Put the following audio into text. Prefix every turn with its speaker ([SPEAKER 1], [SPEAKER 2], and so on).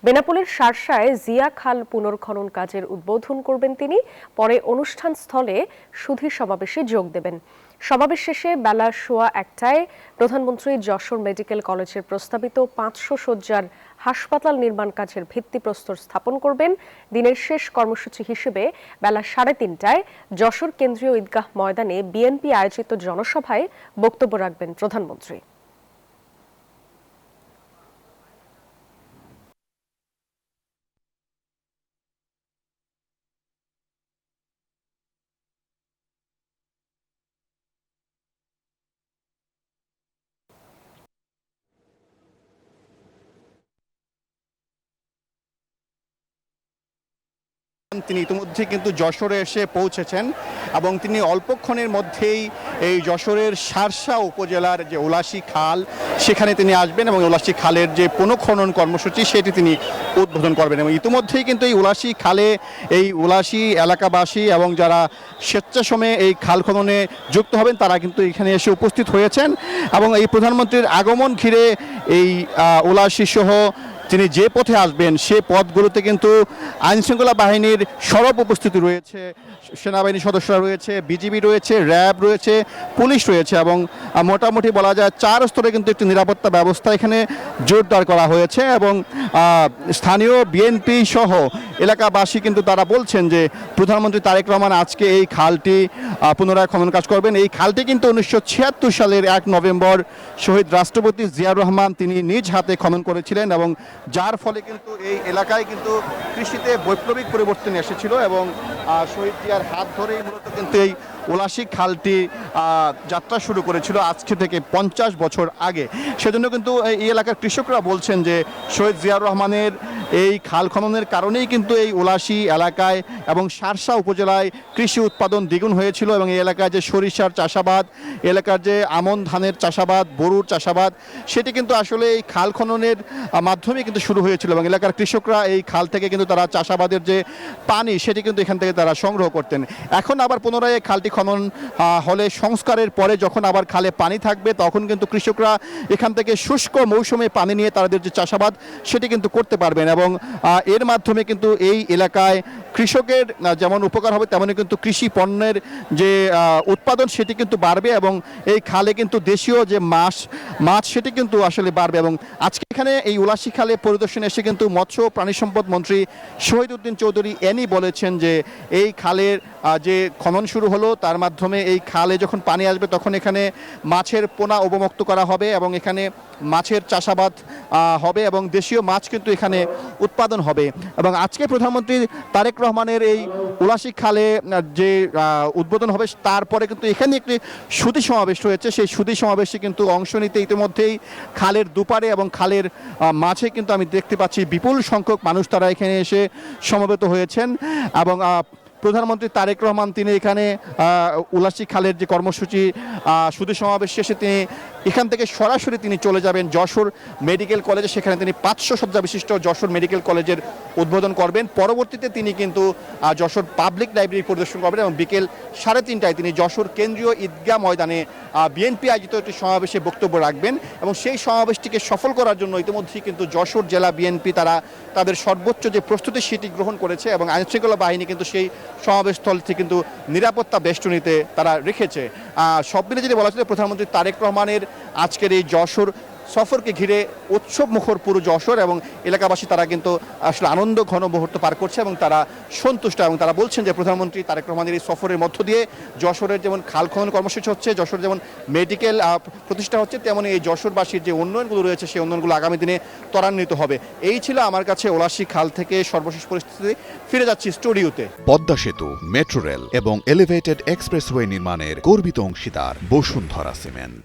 [SPEAKER 1] বেনাপোলের শার্শায় জিয়া খাল পুনর্খনন কাজের উদ্বোধন করবেন তিনি। পরে অনুষ্ঠান স্থলে সুধী সমাবেশে যোগ দেবেন। সমাবেশ শেষে বেলা 1:15টায় প্রধানমন্ত্রী যশোর মেডিকেল কলেজের প্রস্তাবিত 500 শয্যার হাসপাতাল নির্মাণ কাজের ভিত্তিপ্রস্তর স্থাপন করবেন। দিনের শেষ কর্মসূচি হিসেবে বেলা 3:30টায় যশোর কেন্দ্রীয় ঈদগাহ ময়দানে বিএনপি আয়োজিত জনসভায় বক্তব্য রাখবেন প্রধানমন্ত্রী।
[SPEAKER 2] তিনি ইতিমধ্যে কিন্তু যশোরে এসে পৌঁছেছেন এবং তিনি অল্পক্ষণের মধ্যেই এই যশোরের শার্শা উপজেলার যে উলাশী খাল সেখানে তিনি আসবেন এবং উলাশী খালের যে পুনঃখনন কর্মসূচি সেটি তিনি উদ্বোধন করবেন। এবং ইতিমধ্যেই কিন্তু এই উলাশী খালে এই উলাশী এলাকাবাসী এবং যারা স্বেচ্ছাশ্রমে এই খাল খননে যুক্ত হবেন তারা কিন্তু এখানে এসে উপস্থিত হয়েছেন এবং এই প্রধানমন্ত্রীর আগমন ঘিরে এই উলাশী সহ তিনি যে পথে আসবেন সে পথগুলোতে কিন্তু আইনশৃঙ্খলা বাহিনীর সরব উপস্থিতি রয়েছে, সেনাবাহিনীর সদস্যরা রয়েছে, বিজিবি রয়েছে, র্যাব রয়েছে, পুলিশ রয়েছে এবং মোটামুটি বলা যায় 4 স্তরে কিন্তু একটি নিরাপত্তা ব্যবস্থা এখানে জোরদার করা হয়েছে। এবং স্থানীয় বিএনপি সহ এলাকাবাসী কিন্তু তারা বলছেন যে প্রধানমন্ত্রী তারেক রহমান আজকে এই খালটি পুনরায় খনন কাজ করবেন। এই খালটি কিন্তু 1976 সালের 1 নভেম্বর শহীদ রাষ্ট্রপতি জিয়াউর রহমান তিনি নিজ হাতে খনন করেছিলেন এবং যার ফলে কিন্তু এই এলাকায় কিন্তু কৃষিতে বৈপ্লবিক পরিবর্তন এসেছিল এবং শহীদ জিয়ার হাত ধরেই মূলত কিন্তু এই উলাশী খালটি যাত্রা শুরু করেছিল আজকে থেকে 50 বছর আগে। সেজন্য কিন্তু এই এলাকার কৃষকরা বলছেন যে শহীদ জিয়াউর রহমানের এই খাল খননের কারণেই কিন্তু এই উলাশী এলাকায় এবং শার্শা উপজেলায় কৃষি উৎপাদন দ্বিগুণ হয়েছিল এবং এই এলাকায় যে সরিষার চাষাবাদ, এলাকার যে আমন ধানের চাষাবাদ, গরুর চাষাবাদ সেটি কিন্তু আসলে এই খাল খননের মাধ্যমে কিন্তু শুরু হয়েছিল এবং এলাকার কৃষকরা এই খাল থেকে কিন্তু তারা চাষাবাদের যে পানি সেটি কিন্তু এখান থেকে তারা সংগ্রহ করতেন। এখন আবার পুনরায় খালটি খনন হলে সংস্কারের পরে যখন আবার খালে পানি থাকবে তখন কিন্তু কৃষকরা এখান থেকে শুষ্ক মৌসুমে পানি নিয়ে তাদের যে চাষাবাদ সেটি কিন্তু করতে পারবেন এবং এর মাধ্যমে কিন্তু এই এলাকায় কৃষকের যেমন উপকার হবে তেমনি কিন্তু কৃষি পণ্যের যে উৎপাদন সেটি কিন্তু বাড়বে এবং এই খালে কিন্তু দেশীয় যে মাছ সেটি কিন্তু আসলে বাড়বে। এবং আজকে এখানে এই উলাশী খালে পরিদর্শনে এসে কিন্তু মৎস্য প্রাণী সম্পদ মন্ত্রী শহীদ উদ্দিন চৌধুরী এনি বলেছেন যে এই খালের যে খনন শুরু হলো তার মাধ্যমে এই খালে যখন পানি আসবে তখন এখানে মাছের পোনা অবমুক্ত করা হবে এবং এখানে মাছের চাষাবাদ হবে এবং দেশীয় মাছ কিন্তু এখানে উৎপাদন হবে। এবং আজকে প্রধানমন্ত্রী তারেক রহমানের এই উলাশী খালে যে উদ্বোধন হবে তারপরে কিন্তু এখানে একটি সুধী সমাবেশ রয়েছে, সেই সুধী সমাবেশে কিন্তু অংশ নিতে ইতিমধ্যেই খালের দুপারে এবং খালের মাঝে কিন্তু আমি দেখতে পাচ্ছি বিপুল সংখ্যক মানুষ তারা এখানে এসে সমবেত হয়েছেন। এবং প্রধানমন্ত্রী তারেক রহমান তিনি এখানে উলাশী খালের যে কর্মসূচি সুধী সমাবেশ শেষে তিনি এখান থেকে সরাসরি তিনি চলে যাবেন যশোর মেডিকেল কলেজে, সেখানে তিনি 500 শয্যা বিশিষ্ট যশোর মেডিকেল কলেজের উদ্বোধন করবেন। পরবর্তীতে তিনি কিন্তু যশোর পাবলিক লাইব্রেরি পরিদর্শন করবেন এবং বিকেল 3:30টায় তিনি যশোর কেন্দ্রীয় ঈদগাহ ময়দানে বিএনপি আয়োজিত একটি সমাবেশে বক্তব্য রাখবেন এবং সেই সমাবেশটিকে সফল করার জন্য ইতিমধ্যেই কিন্তু যশোর জেলা বিএনপি তারা তাদের সর্বোচ্চ যে প্রস্তুতি সেটি গ্রহণ করেছে এবং আইনশৃঙ্খলা বাহিনী কিন্তু সেই সমাবেশস্থল থেকে কিন্তু নিরাপত্তা বেষ্টনীতে তারা রেখেছে। সব মিলে যদি বলা যায় প্রধানমন্ত্রী তারেক রহমানের আজকের এই যশোর সফরকে ঘিরে উৎসব মুখর পুরো যশোর এবং এলাকাবাসী তারা কিন্তু আসলে আনন্দ ঘন মুহূর্ত পার করছে এবং তারা সন্তুষ্ট এবং তারা বলছেন যে প্রধানমন্ত্রী তারেক রহমানের এই সফরের মধ্য দিয়ে যশোরের যেমন খাল খনন কর্মসূচি হচ্ছে, যশোর যেমন মেডিকেল প্রতিষ্ঠা হচ্ছে, তেমনি এই যশোরবাসীর যে উন্নয়নগুলো রয়েছে সেই উন্নয়নগুলো আগামী দিনে ত্বরান্বিত হবে। এই ছিল আমার কাছে উলাশী খাল থেকে সর্বশেষ পরিস্থিতি। ফিরে যাচ্ছি স্টুডিওতে।
[SPEAKER 3] পদ্মা সেতু, মেট্রো রেল এবং এলিভেটেড এক্সপ্রেসওয়ে নির্মাণের গর্বিত অংশীদার বসুন্ধরা সিমেন্ট।